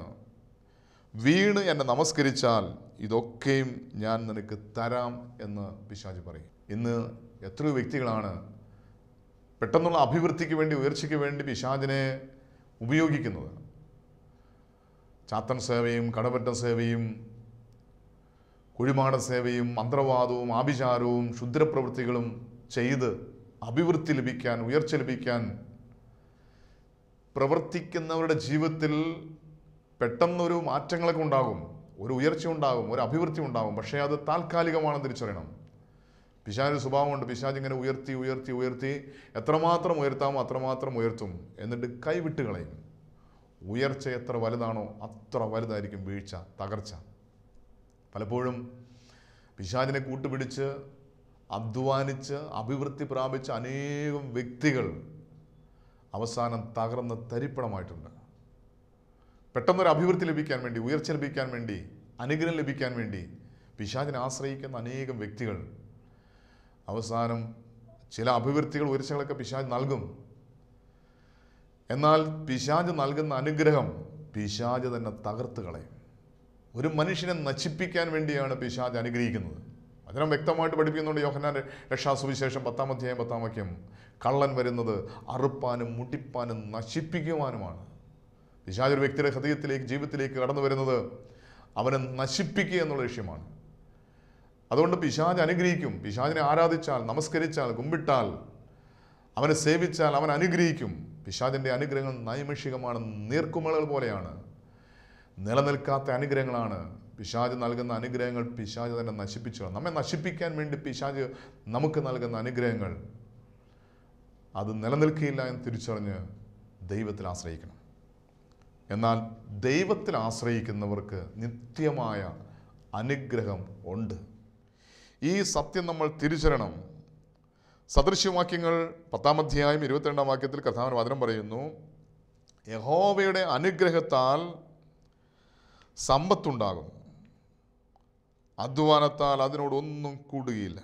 വീണ് എന്നെ നമസ്കരിച്ചാൽ ഇതൊക്കെയും ഞാൻ നിനക്ക് തരാം എന്ന് പിശാച് പറയും. ഇന്ന് എത്രയോ വ്യക്തികളാണ് പെട്ടെന്നുള്ള അഭിവൃദ്ധിക്ക് വേണ്ടി, ഉയർച്ചയ്ക്ക് വേണ്ടി പിശാചിനെ ഉപയോഗിക്കുന്നത്. ചാത്തൻ സേവയും കടപറ്റ സേവയും കുഴിമാട സേവയും മന്ത്രവാദവും ആഭിചാരവും ക്ഷുദ്രപ്രവൃത്തികളും ചെയ്ത് അഭിവൃദ്ധി ലഭിക്കാൻ, ഉയർച്ച ലഭിക്കാൻ പ്രവർത്തിക്കുന്നവരുടെ ജീവിതത്തിൽ പെട്ടെന്നൊരു മാറ്റങ്ങളൊക്കെ ഉണ്ടാകും, ഒരു ഉയർച്ച ഉണ്ടാകും, ഒരു അഭിവൃദ്ധി ഉണ്ടാകും. പക്ഷേ അത് താൽക്കാലികമാണെന്ന് തിരിച്ചറിയണം. പിശാചിന് സ്വഭാവമുണ്ട്. പിശാച് ഇങ്ങനെ ഉയർത്തി ഉയർത്തി ഉയർത്തി എത്രമാത്രം ഉയർത്താമോ അത്രമാത്രം ഉയർത്തും, എന്നിട്ട് കൈവിട്ട് കളയും. ഉയർച്ച എത്ര വലുതാണോ അത്ര വലുതായിരിക്കും വീഴ്ച, തകർച്ച. പലപ്പോഴും പിശാചിനെ കൂട്ടുപിടിച്ച് അധ്വാനിച്ച് അഭിവൃദ്ധി പ്രാപിച്ച അനേകം വ്യക്തികൾ അവസാനം തകർന്ന് തരിപ്പണമായിട്ടുണ്ട്. പെട്ടെന്നൊരു അഭിവൃദ്ധി ലഭിക്കാൻ വേണ്ടി, ഉയർച്ച ലഭിക്കാൻ വേണ്ടി, അനുഗ്രഹം ലഭിക്കാൻ വേണ്ടി പിശാചിനെ ആശ്രയിക്കുന്ന അനേകം വ്യക്തികൾ അവസാനം ചില അഭിവൃദ്ധികൾ, ഉയർച്ചകളൊക്കെ പിശാച് നൽകും. എന്നാൽ പിശാച് നൽകുന്ന അനുഗ്രഹം പിശാച് തന്നെ തകർത്ത് കളയും. ഒരു മനുഷ്യനെ നശിപ്പിക്കാൻ വേണ്ടിയാണ് പിശാച് അനുഗ്രഹിക്കുന്നത്. അതിനെ വ്യക്തമായിട്ട് പഠിപ്പിക്കുന്നുണ്ട് യോഹന്നാന്റെ രക്ഷാസുവിശേഷം 10-ാം അധ്യായം 10-ാം വാക്യം. കള്ളൻ വരുന്നത് അറുപ്പാനും മുട്ടിപ്പാനും നശിപ്പിക്കുവാനുമാണ്. പിശാച് ഒരു വ്യക്തിയുടെ ഹൃദയത്തിലേക്ക്, ജീവിതത്തിലേക്ക് കടന്നു വരുന്നത് അവനെ നശിപ്പിക്കുക എന്നുള്ള ലക്ഷ്യമാണ്. അതുകൊണ്ട് പിശാച് അനുഗ്രഹിക്കും. പിശാചിനെ ആരാധിച്ചാൽ, നമസ്കരിച്ചാൽ, കുമ്പിട്ടാൽ, അവനെ സേവിച്ചാൽ അവൻ അനുഗ്രഹിക്കും. പിശാചിൻ്റെ അനുഗ്രഹങ്ങൾ നൈമിഷികമാണ്, നീർക്കുമിളകൾ പോലെയാണ്, നിലനിൽക്കാത്ത അനുഗ്രഹങ്ങളാണ്. പിശാച് നൽകുന്ന അനുഗ്രഹങ്ങൾ പിശാച് തന്നെ നശിപ്പിച്ചു. നമ്മെ നശിപ്പിക്കാൻ വേണ്ടി പിശാച് നമുക്ക് നൽകുന്ന അനുഗ്രഹങ്ങൾ അത് നിലനിൽക്കില്ല എന്ന് തിരിച്ചറിഞ്ഞ് ദൈവത്തിൽ ആശ്രയിക്കണം. എന്നാൽ ദൈവത്തിൽ ആശ്രയിക്കുന്നവർക്ക് നിത്യമായ അനുഗ്രഹം ഉണ്ട്. ഈ സത്യം നമ്മൾ തിരിച്ചറിയണം. സദൃശ്യവാക്യങ്ങൾ 10-ാം അധ്യായം 22-ാം വാക്യത്തിൽ കർത്താവിന്റെ വചനം പറയുന്നു, യഹോവയുടെ അനുഗ്രഹത്താൽ സമ്പത്തുണ്ടാകും, അധ്വാനത്താൽ അതിനോടൊന്നും കൂടുകയില്ല.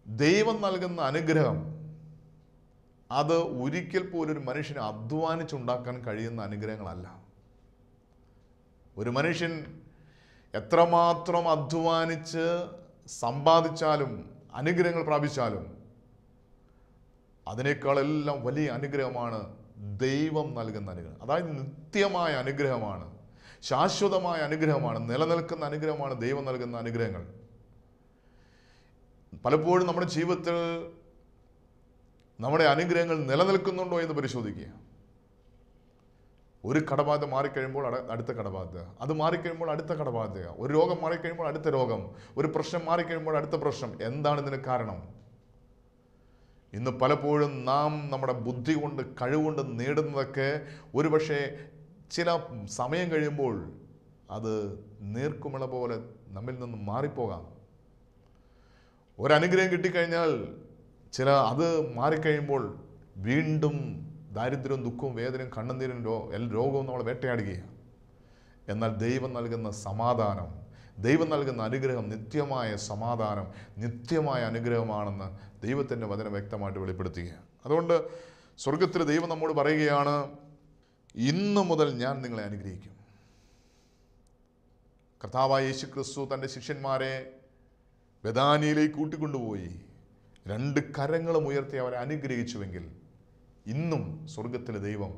ദൈവം നൽകുന്ന അനുഗ്രഹം അത് ഒരിക്കൽ പോലും ഒരു മനുഷ്യന് അധ്വാനിച്ചുണ്ടാക്കാൻ കഴിയുന്ന അനുഗ്രഹങ്ങളല്ല. ഒരു മനുഷ്യൻ എത്രമാത്രം അധ്വാനിച്ച് സമ്പാദിച്ചാലും അനുഗ്രഹങ്ങൾ പ്രാപിച്ചാലും അതിനേക്കാളെല്ലാം വലിയ അനുഗ്രഹമാണ് ദൈവം നൽകുന്ന അനുഗ്രഹം. അതായത് നിത്യമായ അനുഗ്രഹമാണ്, ശാശ്വതമായ അനുഗ്രഹമാണ്, നിലനിൽക്കുന്ന അനുഗ്രഹമാണ് ദൈവം നൽകുന്ന അനുഗ്രഹങ്ങൾ. പലപ്പോഴും നമ്മുടെ ജീവിതത്തിൽ നമ്മുടെ അനുഗ്രഹങ്ങൾ നിലനിൽക്കുന്നുണ്ടോ എന്ന് പരിശോധിക്കുക. ഒരു കടബാധ മാറിക്കഴിയുമ്പോൾ അടുത്ത കടബാധ, അത് മാറിക്കഴിയുമ്പോൾ അടുത്ത കടബാധ, ഒരു രോഗം മാറിക്കഴിയുമ്പോൾ അടുത്ത രോഗം, ഒരു പ്രശ്നം മാറിക്കഴിയുമ്പോൾ അടുത്ത പ്രശ്നം. എന്താണ് ഇതിന് കാരണം? ഇന്ന് പലപ്പോഴും നാം നമ്മുടെ ബുദ്ധി കൊണ്ട് കഴിവുകൊണ്ട് നേടുന്നതൊക്കെ ഒരുപക്ഷെ ചില സമയം കഴിയുമ്പോൾ അത് നീർക്കുമിള പോലെ നമ്മിൽ നിന്ന് മാറിപ്പോകാം. ഒരനുഗ്രഹം കിട്ടിക്കഴിഞ്ഞാൽ അത് മാറിക്കഴിയുമ്പോൾ വീണ്ടും ദാരിദ്ര്യവും ദുഃഖവും വേദനയും കണ്ണുനീരും രോഗവും നമ്മളെ വേട്ടയാടുകയാണ്. എന്നാൽ ദൈവം നൽകുന്ന സമാധാനം, ദൈവം നൽകുന്ന അനുഗ്രഹം നിത്യമായ സമാധാനം, നിത്യമായ അനുഗ്രഹമാണെന്ന് ദൈവത്തിൻ്റെ വചനം വ്യക്തമായിട്ട് വെളിപ്പെടുത്തുകയാണ്. അതുകൊണ്ട് സ്വർഗത്തിൽ ദൈവം നമ്മോട് പറയുകയാണ്, ഇന്നു മുതൽ ഞാൻ നിങ്ങളെ അനുഗ്രഹിക്കും. കർത്താവായ യേശു ക്രിസ്തു തൻ്റെ ശിഷ്യന്മാരെ ബെഥാനിയിലേക്ക് കൂട്ടിക്കൊണ്ടുപോയി 2 കരങ്ങളും ഉയർത്തി അവരെ അനുഗ്രഹിച്ചുവെങ്കിൽ ഇന്നും സ്വർഗത്തിലെ ദൈവം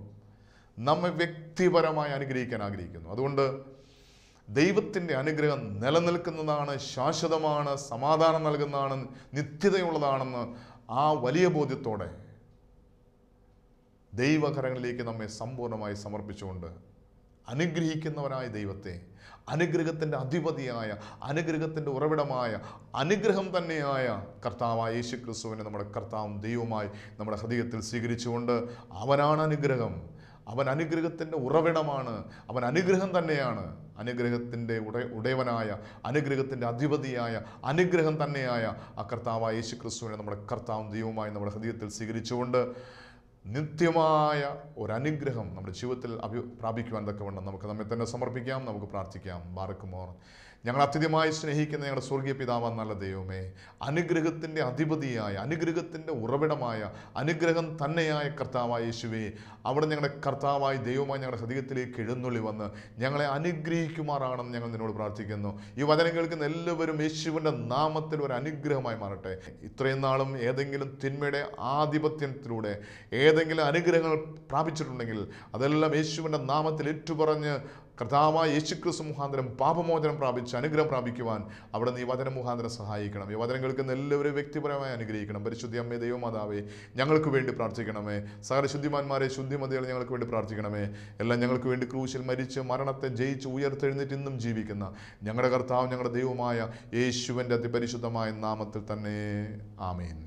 നമ്മെ വ്യക്തിപരമായി അനുഗ്രഹിക്കാൻ ആഗ്രഹിക്കുന്നു. അതുകൊണ്ട് ദൈവത്തിൻ്റെ അനുഗ്രഹം നിലനിൽക്കുന്നതാണ്, ശാശ്വതമാണ്, സമാധാനം നൽകുന്നതാണ്, നിത്യതയുള്ളതാണെന്ന് ആ വലിയ ബോധ്യത്തോടെ ദൈവകരങ്ങളിലേക്ക് നമ്മെ സമ്പൂർണ്ണമായി സമർപ്പിച്ചുകൊണ്ട് അനുഗ്രഹിക്കുന്നവനായ ദൈവത്തെ, അനുഗ്രഹത്തിൻ്റെ അധിപതിയായ, അനുഗ്രഹത്തിൻ്റെ ഉറവിടമായ, അനുഗ്രഹം തന്നെയായ കർത്താവായ യേശു ക്രിസ്തുവിനെ നമ്മുടെ കർത്താവും ദൈവമായി നമ്മുടെ ഹൃദയത്തിൽ സ്വീകരിച്ചുകൊണ്ട് അവനാണ് അനുഗ്രഹം, അവൻ അനുഗ്രഹത്തിൻ്റെ ഉറവിടമാണ്, അവൻ അനുഗ്രഹം തന്നെയാണ്, അനുഗ്രഹത്തിൻ്റെ ഉടയവനായ, അനുഗ്രഹത്തിൻ്റെ അധിപതിയായ, അനുഗ്രഹം തന്നെയായ ആ കർത്താവായ യേശു ക്രിസ്തുവിനെ നമ്മുടെ കർത്താവും ദൈവമായി നമ്മുടെ ഹൃദയത്തിൽ സ്വീകരിച്ചുകൊണ്ട് നിത്യമായ ഒരനുഗ്രഹം നമ്മുടെ ജീവിതത്തിൽ പ്രാപിക്കുവാൻ തക്കവണ്ണം നമുക്ക് നമ്മെ തന്നെ സമർപ്പിക്കാം. നമുക്ക് പ്രാർത്ഥിക്കാം. ബാറക്കുമോർ, ഞങ്ങൾ അത്യധികമായി സ്നേഹിക്കുന്ന ഞങ്ങളുടെ സ്വർഗീയ പിതാവാം നല്ല ദൈവമേ, അനുഗ്രഹത്തിൻ്റെ അധിപതിയായ, അനുഗ്രഹത്തിൻ്റെ ഉറവിടമായ, അനുഗ്രഹം തന്നെയായ കർത്താവായ യേശുവേ, അവിടെ ഞങ്ങളുടെ കർത്താവായ ദൈവമായി ഞങ്ങളുടെ ഹൃദയത്തിലേക്ക് എഴുന്നള്ളി വന്ന് ഞങ്ങളെ അനുഗ്രഹിക്കുമാറാണെന്ന് ഞങ്ങൾ നിന്നോട് പ്രാർത്ഥിക്കുന്നു. ഈ വചനം കേൾക്കുന്ന എല്ലാവരും യേശുവിൻ്റെ നാമത്തിൽ ഒരു അനുഗ്രഹമായി മാറട്ടെ. ഇത്രയും നാളും ഏതെങ്കിലും തിന്മയുടെ ആധിപത്യത്തിലൂടെ ഏതെങ്കിലും അനുഗ്രഹങ്ങൾ പ്രാപിച്ചിട്ടുണ്ടെങ്കിൽ അതെല്ലാം യേശുവിൻ്റെ നാമത്തിൽ ഏറ്റുപറഞ്ഞ് കർത്താവായ യേശുക്രിസ്തു മുഖാന്തരം പാപമോചനം പ്രാപിച്ച് അനുഗ്രഹം പ്രാപിക്കുവാൻ അവിടെ നീ വചന മുഖാന്തരം സഹായിക്കണം. ഈ വചനം കേൾക്കുന്ന എല്ലാവരും വ്യക്തിപരമായി അനുഗ്രഹിക്കണം. പരിശുദ്ധി അമ്മേ, ദൈവമാതാവേ, ഞങ്ങൾക്ക് വേണ്ടി പ്രാർത്ഥിക്കണമേ. സകല ശുദ്ധിമാന്മാരെ, ശുദ്ധിമതികളെ ഞങ്ങൾക്ക് വേണ്ടി പ്രാർത്ഥിക്കണമേ. എല്ലാം ഞങ്ങൾക്ക് വേണ്ടി ക്രൂശിൽ മരിച്ച് മരണത്തെ ജയിച്ച് ഉയർത്തെഴുന്നേറ്റ് ഇന്നും ജീവിക്കുന്ന ഞങ്ങളുടെ കർത്താവ്, ഞങ്ങളുടെ ദൈവമായ യേശുവിൻ്റെ അതിപരിശുദ്ധമായ നാമത്തിൽ തന്നെ ആമേൻ.